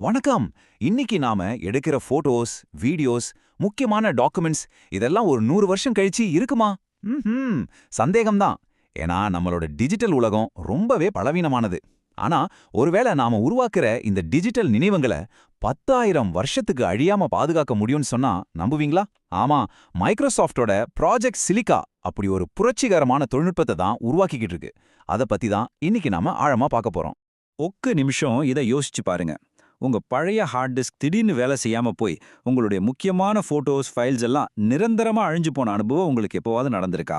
வணக்கம். இன்னைக்கு நாம எடுக்கிற போட்டோஸ், வீடியோஸ், முக்கியமான டாக்குமெண்ட்ஸ் இதெல்லாம் ஒரு 100 வருஷம் கழிச்சு இருக்குமா? சந்தேகம்தான். ஏன்னா நம்மளோட டிஜிட்டல் உலகம் ரொம்பவே பலவீனமானது. ஆனா ஒருவேளை நாம உருவாக்குற இந்த டிஜிட்டல் நினைவுங்களை 10,000 வருஷத்துக்கு அழியாம பாதுகாக்க முடியும்னு சொன்னா நம்புவீங்களா? ஆமா, மைக்ரோசாஃப்டோட ப்ராஜெக்ட் சிலிக்கா அப்படி ஒரு புரட்சிகரமான தொழில்நுட்பத்தை தான் உருவாக்கிக்கிட்டு இருக்கு. அதை பத்தி தான் இன்னைக்கு நாம ஆழமா பார்க்க போறோம். ஒக்க நிமிஷம் இதை யோசிச்சு பாருங்க. உங்க பழைய ஹார்ட் டிஸ்க் திடீர்னு வேலை செய்யாம போய் உங்களுடைய முக்கியமான போட்டோஸ், ஃபைல்ஸ் எல்லாம் நிரந்தரமா அழிஞ்சு போன அனுபவம் உங்களுக்கு எப்போவாவது நடந்திருக்கா?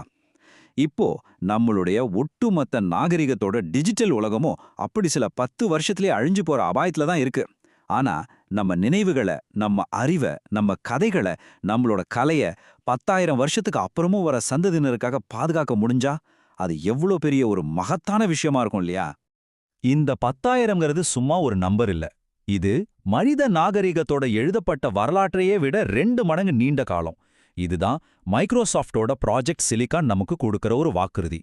இப்போ நம்மளுடைய ஒட்டுமொத்த நாகரிகத்தோட டிஜிட்டல் உலகமும் அப்படி சில 10 வருஷத்திலே அழிஞ்சு போற அபாயத்துல தான் இருக்கு. ஆனா நம்ம நினைவுகளை, நம்ம அறிவை, நம்ம கதைகளை, நம்மளோட கலைய 10,000 வருஷத்துக்கு அப்புறமும் வர சந்ததியினருக்காக பாதுகாக்க முடிஞ்சா அது எவ்வளோ பெரிய ஒரு மகத்தான விஷயமா இருக்கும் இல்லையா? இந்த 10,000ங்கிறது சும்மா ஒரு நம்பர் இல்ல. இது மனித நாகரிகத்தோட எழுதப்பட்ட வரலாற்றையே விட 2 மடங்கு நீண்ட காலம். இதுதான் மைக்ரோசாஃப்டோட ப்ராஜெக்ட் சிலிக்கான் நமக்கு கொடுக்கிற ஒரு வாக்குறுதி.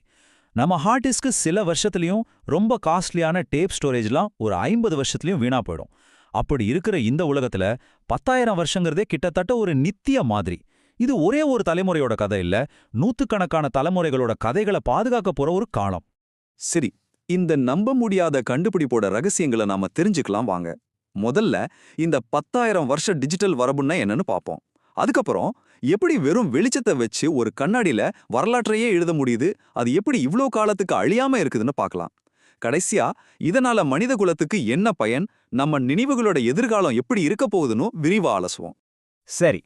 நம்ம ஹார்ட் டிஸ்க்கு சில வருஷத்துலயும், ரொம்ப காஸ்ட்லியான டேப் ஸ்டோரேஜ்லாம் ஒரு 50 வருஷத்துலயும் வீணா போயிடும். அப்படி இருக்கிற இந்த உலகத்துல 10,000 வருஷங்கிறதே கிட்டத்தட்ட ஒரு நித்திய மாதிரி. இது ஒரே ஒரு தலைமுறையோட கதை இல்ல, நூத்துக்கணக்கான தலைமுறைகளோட கதைகளை பாதுகாக்க போற ஒரு காலம். சரி, இந்த நம்ப முடியாத கண்டுபிடிப்போட ரகசியங்களை நாம தெரிஞ்சுக்கலாம் வாங்க. முதல்ல இந்த 10,000 வருஷ டிஜிட்டல் வரம்புன்னா என்னன்னு பார்ப்போம். அதுக்கப்புறம் எப்படி வெறும் வெளிச்சத்தை வச்சு ஒரு கண்ணாடியில வரலாற்றையே எழுத முடியுது, அது எப்படி இவ்ளோ காலத்துக்கு அழியாம இருக்குதுன்னு பார்க்கலாம். கடைசியா இதனால மனித குலத்துக்கு என்ன பயன், நம்ம நினைவுகளோட எதிர்காலம் எப்படி இருக்க போகுதுன்னு விரிவா அலசுவோம். சரி,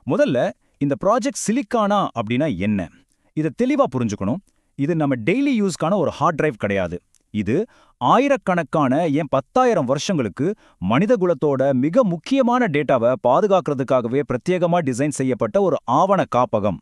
முதல்ல இந்த ப்ராஜெக்ட் சிலிக்கானா அப்படின்னா என்ன? இதை தெளிவா புரிஞ்சுக்கணும். இது நம்ம டெய்லி யூஸ்க்கான ஒரு ஹார்ட் டிரைவ் கிடையாது. இது ஆயிரக்கணக்கான, ஏன் 10,000 வருஷங்களுக்கு மனிதகுலத்தோட மிக முக்கியமான டேட்டாவை பாதுகாக்கிறதுக்காகவே பிரத்யேகமா டிசைன் செய்யப்பட்ட ஒரு ஆவண காப்பகம்.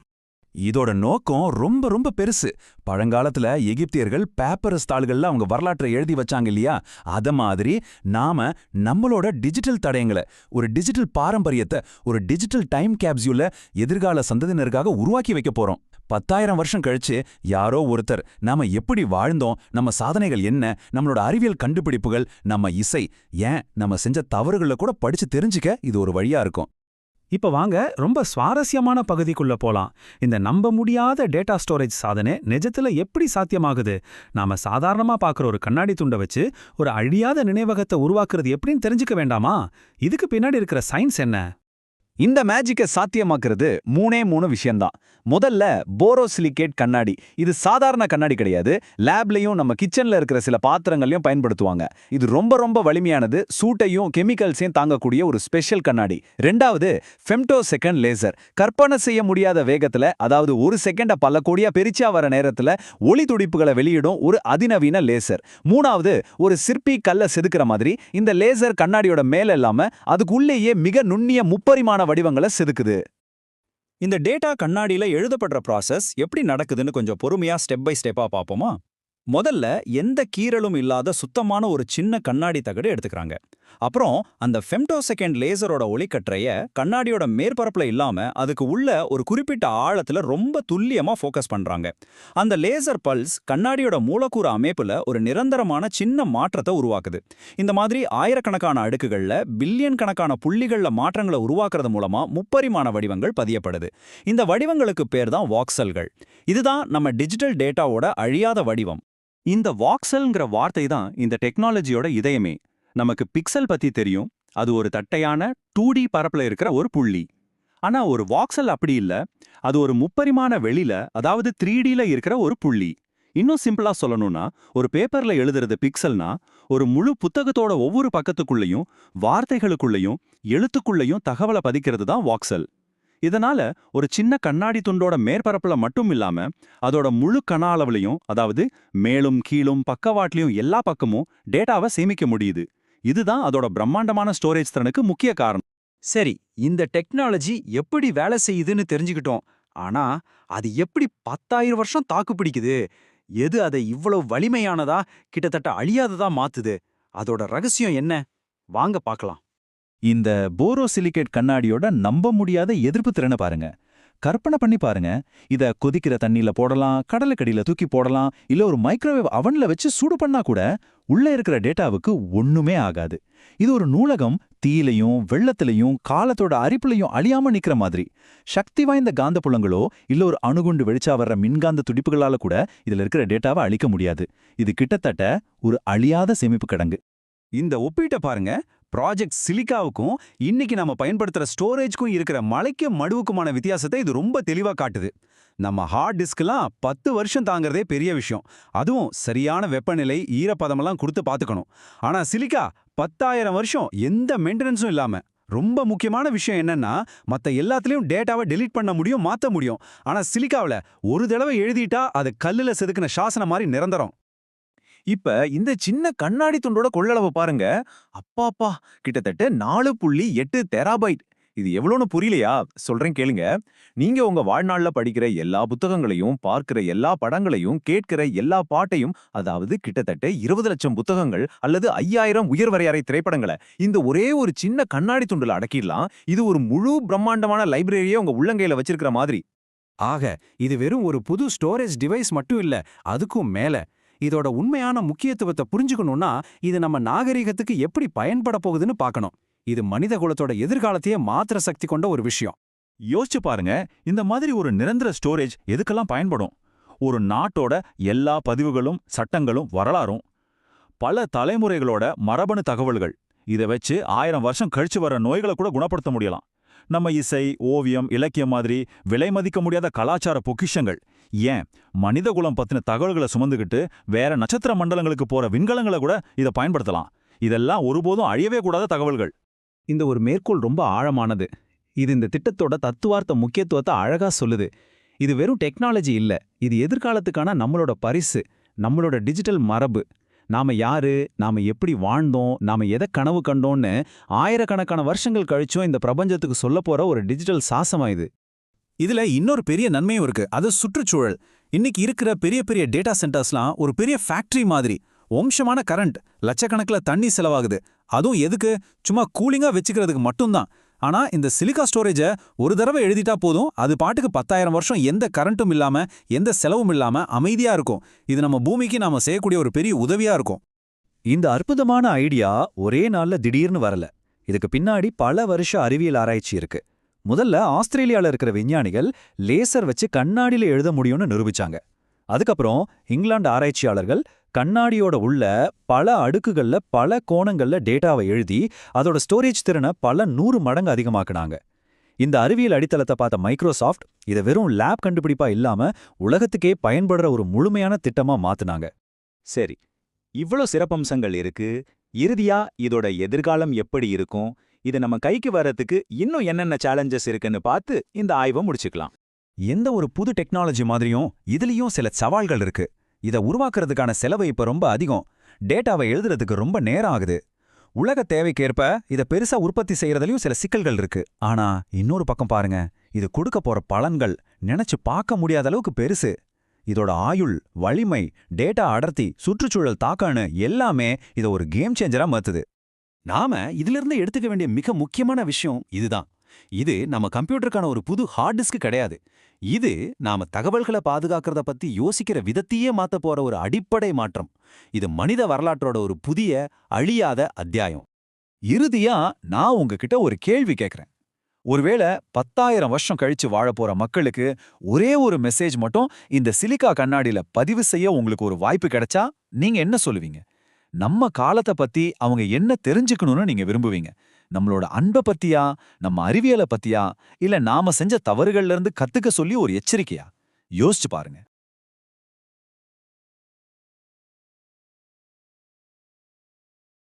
இதோட நோக்கம் ரொம்ப ரொம்ப பெருசு. பழங்காலத்துல எகிப்தியர்கள் பேப்பரஸ் தாள்கள்ல அவங்க வரலாற்றை எழுதி வச்சாங்க இல்லையா? அத மாதிரி நாம நம்மளோட டிஜிட்டல் தடயங்களை, ஒரு டிஜிட்டல் பாரம்பரியத்தை, ஒரு டிஜிட்டல் டைம் கேப்சியூல எதிர்கால சந்ததியினருக்காக உருவாக்கி வைக்க போறோம். 10,000 வருஷம் கழிச்சு யாரோ ஒருத்தர் நாம எப்படி வாழ்ந்தோம், நம்ம சாதனைகள் என்ன, நம்மளோட அறிவியல் கண்டுபிடிப்புகள், நம்ம இசை, ஏன் நம்ம செஞ்ச தவறுகளை கூட படிச்சு தெரிஞ்சுக்க இது ஒரு வழியா இருக்கும். இப்ப வாங்க ரொம்ப சுவாரஸ்யமான பகுதிக்குள்ள போலாம். இந்த நம்ப முடியாத டேட்டா ஸ்டோரேஜ் சாதனை நிஜத்துல எப்படி சாத்தியமாகுது? நாம சாதாரணமா பார்க்குற ஒரு கண்ணாடி துண்டை வச்சு ஒரு அழியாத நினைவகத்தை உருவாக்குறது எப்படின்னு தெரிஞ்சுக்க வேண்டாமா? இதுக்கு பின்னாடி இருக்கிற சயின்ஸ் என்ன? இந்த மேஜிக்கை சாத்தியமாக்குறது 3 விஷயம்தான். முதல்ல போரோசிலிகேட் கண்ணாடி. இது சாதாரண கண்ணாடி கிடையாது. லேப்லையும் நம்ம கிச்சன்ல இருக்கிற சில பாத்திரங்களையும் பயன்படுத்துவாங்க. இது ரொம்ப ரொம்ப வலிமையானது, சூட்டையும் கெமிக்கல்ஸையும் தாங்கக்கூடிய ஒரு ஸ்பெஷல் கண்ணாடி. 2வது ஃபெம்டோசெகண்ட் லேசர். கற்பனை செய்ய முடியாத வேகத்துல, அதாவது ஒரு செகண்ட பல கோடியா பெரிச்சா வர நேரத்துல ஒளி துடிப்புகளை வெளியிடும் ஒரு அதிநவீன லேசர். 3வது ஒரு சிற்பி கல்ல செதுக்கிற மாதிரி இந்த லேசர் கண்ணாடியோட மேல இல்லாம அதுக்குள்ளேயே மிக நுண்ணிய முப்பரிமாண வடிவங்களை செதுக்குது. இந்த டேட்டா கண்ணாடியில எழுதப்படுற ப்ராசஸ் எப்படி நடக்குதுன்னு கொஞ்சம் பொறுமையா ஸ்டெப் பை ஸ்டெப்பா பார்ப்போமா? முதல்ல எந்த கீறலும் இல்லாத சுத்தமான ஒரு சின்ன கண்ணாடி தகடு எடுத்துக்கிறாங்க. அப்புறம் அந்த ஃபெம்டோசெகண்ட் லேசரோட ஒளிக்கற்றைய கண்ணாடியோட மேற்பரப்புல இல்லாம அதுக்கு உள்ள ஒரு குறிப்பிட்ட ஆழத்துல ரொம்ப துல்லியமா ஃபோக்கஸ் பண்றாங்க. அந்த லேசர் பல்ஸ் கண்ணாடியோட மூலக்கூறு அமைப்புல ஒரு நிரந்தரமான சின்ன மாற்றத்தை உருவாக்குது. இந்த மாதிரி ஆயிரக்கணக்கான அடுக்குகள்ல பில்லியன் கணக்கான புள்ளிகள்ல மாற்றங்களை உருவாக்குறது மூலமா முப்பரிமாண வடிவங்கள் பதியப்படுது. இந்த வடிவங்களுக்கு பேர் தான் வாக்சல்கள். இதுதான் நம்ம டிஜிட்டல் டேட்டாவோட அழியாத வடிவம். இந்த வாக்சல்ங்கிற வார்த்தை தான் இந்த டெக்னாலஜியோட இதயமே. நமக்கு பிக்சல் பத்தி தெரியும். அது ஒரு தட்டையான 2D பரப்புல இருக்கிற ஒரு புள்ளி. ஆனா ஒரு வாக்சல் அப்படி இல்ல. அது ஒரு முப்பரிமாண வெளியில, அதாவது 3Dல இருக்கிற ஒரு புள்ளி. இன்னும் சிம்பிளா சொல்லணும்னா, ஒரு பேப்பர்ல எழுதுறது பிக்சல்னா, ஒரு முழு புத்தகத்தோட ஒவ்வொரு பக்கத்துக்குள்ளேயும் வார்த்தைகளுக்குள்ளேயும் எழுத்துக்குள்ளேயும் தகவலை பதிக்கிறது தான் வாக்சல். இதனால ஒரு சின்ன கண்ணாடி துண்டோட மேற்பரப்புல மட்டும் இல்லாம அதோட முழு கன அளவுலையும், அதாவது மேலும் கீழும் பக்கவாட்லையும் எல்லா பக்கமும் டேட்டாவை சேமிக்க முடியுது. இதுதான் அதோட பிரம்மாண்டமான ஸ்டோரேஜ் திறனுக்கு முக்கிய காரணம். சரி, இந்த டெக்னாலஜி எப்படி வேலை செய்யுதுன்னு தெரிஞ்சுக்கிட்டோம். ஆனா அது எப்படி 10,000 வருஷம் தாக்கு பிடிக்குது? எது அதை இவ்வளவு வலிமையானதா, கிட்டத்தட்ட அழியாததா மாத்துது? அதோட ரகசியம் என்ன? வாங்க பார்க்கலாம். இந்த போரோசிலிகேட் கண்ணாடியோட நம்ப முடியாத எதிர்ப்பு திறனை பாருங்க. கற்பனை பண்ணி பாருங்க, இத கொதிக்கிற தண்ணியில போடலாம், கடலுக்கடியில தூக்கி போடலாம், இல்ல ஒரு மைக்ரோவேவ் அவன்ல வச்சு சூடு பண்ணா கூட உள்ள இருக்கிற டேட்டாவுக்கு ஒண்ணுமே ஆகாது. இது ஒரு நூலகம் தீயிலையும் வெள்ளத்திலையும் காலத்தோட அரிப்புலையும் அழியாம நிக்கிற மாதிரி. சக்தி வாய்ந்த காந்த புலங்களோ இல்ல ஒரு அணுகுண்டு வெடிச்சா வர்ற மின்காந்த துடிப்புகளால கூட இதுல இருக்கிற டேட்டாவை அழிக்க முடியாது. இது கிட்டத்தட்ட ஒரு அழியாத சேமிப்பு கிடங்கு. இந்த ஒப்பீட்டை பாருங்க. ப்ராஜெக்ட் சிலிக்காவுக்கும் இன்னைக்கு நம்ம பயன்படுத்துற ஸ்டோரேஜ்க்கும் இருக்கிற மலைக்கு மடுவுக்குமான வித்தியாசத்தை இது ரொம்ப தெளிவா காட்டுது. நம்ம ஹார்ட் டிஸ்க்லாம் 10 வருஷம் தாங்கிறதே பெரிய விஷயம். அதுவும் சரியான வெப்பநிலை ஈரப்பதமெல்லாம் கொடுத்து பார்த்துக்கணும். ஆனா சிலிக்கா 10,000 வருஷம் எந்த மெயின்டெனன்ஸும் இல்லாம. ரொம்ப முக்கியமான விஷயம் என்னன்னா, மத்த எல்லாத்துலயும் டேட்டாவை டெலீட் பண்ண முடியும், மாத்த முடியும். ஆனா சிலிக்காவுல ஒரு தடவை எழுதிட்டா அது கல்லுல செதுக்கின சாசனம் மாதிரி நிரந்தரம். இப்ப இந்த சின்ன கண்ணாடி துண்டோட கொள்ளளவு பாருங்க. அப்பாப்பா, கிட்டத்தட்ட 4.8 தெராபைட். இது எவ்வளோன்னு புரியலையா? சொல்றேன் கேளுங்க. நீங்க உங்க வாழ்நாள்ல படிக்கிற எல்லா புத்தகங்களையும், பார்க்கிற எல்லா படங்களையும், கேட்கிற எல்லா பாட்டையும், அதாவது கிட்டத்தட்ட 20 லட்சம் புத்தகங்கள் அல்லது 5000 உயர்வரையறை திரைப்படங்களை இந்த ஒரே ஒரு சின்ன கண்ணாடி துண்டுல அடக்கிடலாம். இது ஒரு முழு பிரம்மாண்டமான லைப்ரரியே உங்க உள்ளங்கையில வச்சிருக்கிற மாதிரி. ஆக, இது வெறும் ஒரு புது ஸ்டோரேஜ் டிவைஸ் மட்டும் இல்ல, அதுக்கும் மேல. இதோட உண்மையான முக்கியத்துவத்தை புரிஞ்சுக்கணும்னா இது நம்ம நாகரிகத்துக்கு எப்படி பயன்பட போகுதுன்னு பார்க்கணும். இது மனித குலத்தோட எதிர்காலத்தையே மாத்திர சக்தி கொண்ட ஒரு விஷயம். யோசிச்சு பாருங்க, இந்த மாதிரி ஒரு நிரந்தர ஸ்டோரேஜ் எதுக்கெல்லாம் பயன்படும்? ஒரு நாட்டோட எல்லா பதிவுகளும், சட்டங்களும், வரலாறும், பல தலைமுறைகளோட மரபணு தகவல்கள். இதை வச்சு 1000 வருஷம் கழிச்சு வர நோய்களை கூட குணப்படுத்த முடியலாம். நம்ம இசை, ஓவியம், இலக்கியம் மாதிரி விலை மதிக்க முடியாத கலாச்சார பொக்கிஷங்கள், ஏன் மனிதகுலம் பத்தின தகவல்களை சுமந்துக்கிட்டு வேற நட்சத்திர மண்டலங்களுக்கு போற விண்கலங்களை கூட இதை பயன்படுத்தலாம். இதெல்லாம் ஒருபோதும் அழியவே கூடாத தகவல்கள். இந்த ஒரு மேற்கோள் ரொம்ப ஆழமானது. இது இந்த திட்டத்தோட தத்துவார்த்த முக்கியத்துவத்தை அழகா சொல்லுது. இது வெறும் டெக்னாலஜி இல்ல, இது எதிர்காலத்துக்கான நம்மளோட பரிசு, நம்மளோட டிஜிட்டல் மரபு. நாம யாரு, நாம எப்படி வாழ்ந்தோம், நாம எதை கனவு கண்டோம்னு ஆயிரக்கணக்கான வருஷங்கள் கழிச்சும் இந்த பிரபஞ்சத்துக்கு சொல்ல போற ஒரு டிஜிட்டல் சாசமா இது. இதுல இன்னொரு பெரிய நன்மையும் இருக்கு, அது சுற்றுச்சூழல். இன்னைக்கு இருக்கிற பெரிய பெரிய டேட்டா சென்டர்ஸ்லாம் ஒரு பெரிய ஃபேக்டரி மாதிரி. வம்சமான கரண்ட், லட்சக்கணக்கில் தண்ணி செலவாகுது. அதுவும் எதுக்கு? சும்மா கூலிங்கா வச்சுக்கிறதுக்கு மட்டும்தான். ஆனா இந்த சிலிக்கா ஸ்டோரேஜை ஒரு தடவை எழுதிட்டா போதும், அது பாட்டுக்கு 10,000 வருஷம் எந்த கரண்ட்டும் இல்லாம எந்த செலவும் இல்லாம அமைதியா இருக்கும். இது நம்ம பூமிக்கு நாம செய்யக்கூடிய ஒரு பெரிய உதவியா இருக்கும். இந்த அற்புதமான ஐடியா ஒரே நாள்ல திடீர்னு வரல. இதுக்கு பின்னாடி பல வருஷ அறிவியல் ஆராய்ச்சி இருக்கு. முதல்ல ஆஸ்திரேலியால இருக்கிற விஞ்ஞானிகள் லேசர் வச்சு கண்ணாடியில எழுத முடியும்னு நிரூபிச்சாங்க. அதுக்கப்புறம் இங்கிலாந்து ஆராய்ச்சியாளர்கள் கண்ணாடியோட உள்ள பல அடுக்குகள்ல பல கோணங்கள்ல டேட்டாவை எழுதி அதோட ஸ்டோரேஜ் திறனை பல 100 மடங்கு அதிகமாக்குனாங்க. இந்த அறிவியல் அடித்தளத்தை பார்த்த மைக்ரோசாஃப்ட் இதை வெறும் லேப் கண்டுபிடிப்பா இல்லாம உலகத்துக்கே பயன்படுற ஒரு முழுமையான திட்டமா மாத்துனாங்க. சரி, இவ்ளோ சிறப்பம்சங்கள் இருக்கு. இறுதியா இதோட எதிர்காலம் எப்படி இருக்கும், இது நம்ம கைக்கு வர்றதுக்கு இன்னும் என்னென்ன சேலஞ்சஸ் இருக்குன்னு பார்த்து இந்த ஆய்வை முடிச்சுக்கலாம். எந்த ஒரு புது டெக்னாலஜி மாதிரியும் இதுலயும் சில சவால்கள் இருக்கு. இதை உருவாக்குறதுக்கான செலவு இப்ப ரொம்ப அதிகம். டேட்டாவை எழுதுறதுக்கு ரொம்ப நேரம் ஆகுது. உலக தேவைக்கேற்ப இதை பெருசா உற்பத்தி செய்யறதுலயும் சில சிக்கல்கள் இருக்கு. ஆனா இன்னொரு பக்கம் பாருங்க, இது கொடுக்க போற பலன்கள் நினைச்சு பார்க்க முடியாத அளவுக்கு பெருசு. இதோட ஆயுள், வலிமை, டேட்டா அடர்த்தி, சுற்றுச்சூழல் தாக்கம்னு எல்லாமே இதை ஒரு கேம் சேஞ்சரா மாத்துது. நாம இதிலிருந்து எடுத்துக்க வேண்டிய மிக முக்கியமான விஷயம் இதுதான். இது நம்ம கம்ப்யூட்டருக்கான ஒரு புது ஹார்ட் டிஸ்க் கிடையாது. இது நாம தகவல்களை பாதுகாக்கிறத பத்தி யோசிக்கிற விதத்தையே மாத்த போற ஒரு அடிப்படை மாற்றம். இது மனித வரலாற்றோட ஒரு புதிய அழியாத அத்தியாயம். இறுதியா நான் உங்ககிட்ட ஒரு கேள்வி கேட்கிறேன். ஒருவேளை 10,000 வருஷம் கழிச்சு வாழப் போற மக்களுக்கு ஒரே ஒரு மெசேஜ் மட்டும் இந்த சிலிக்கா கண்ணாடியில பதிவு செய்ய உங்களுக்கு ஒரு வாய்ப்பு கிடைச்சா நீங்க என்ன சொல்லுவீங்க? நம்ம காலத்தை பத்தி அவங்க என்ன தெரிஞ்சுக்கணும்னு நீங்க விரும்புவீங்க? நம்மளோட அன்பை பத்தியா, நம்ம அறிவியலை பத்தியா, இல்ல நாம செஞ்ச தவறுகள்ல இருந்து கத்துக்க சொல்லி ஒரு எச்சரிக்கையா? யோசிச்சு பாருங்க.